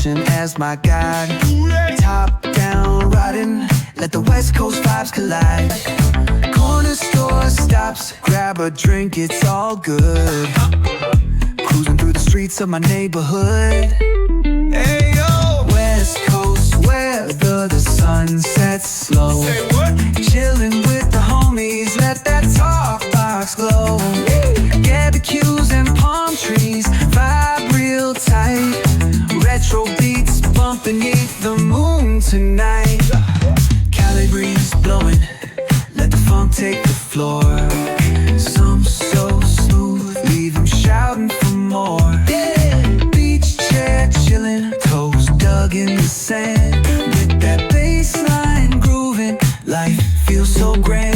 ocean as my guide. Top down riding, let the West Coast vibes collide. Corner store stops, grab a drink, it's all good. Cruising through the streets of my neighborhood. Hey yo! West Coast weather, the sun sets slow. Say what? Chilling with the homies, let that talk box glow. Barbecues and palm trees, vibe real tight. Retro beats bumping beneath the moon tonight. Cali breeze blowing, let the funk take the floor. Some so smooth, leave them shouting for more. Beach chair chilling, toes dug in the sand. With that bass line grooving, life feels so grand.